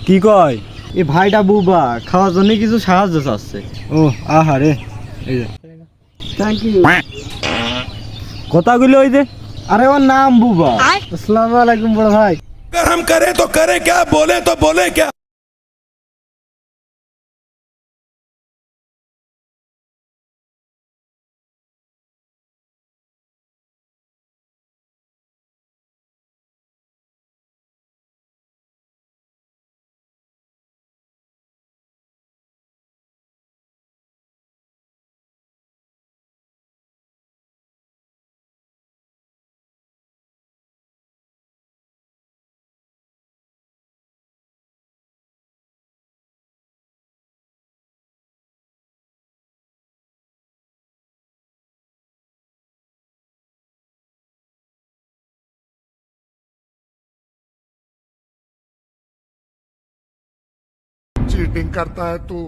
কি কয়? এই ভাইটা বুবা খাওয়ার জন্য কিছু সাহায্য চাচ্ছে। ও আহারে, এই যে থ্যাংক ইউ। কথাগুলো ওই যে আরে ওর নাম বুবা। আসসালামু আলাইকুম বড় ভাই। अगर हम करें तो करें क्या, बोले तो बोले क्या। चीटिंग करता है तू।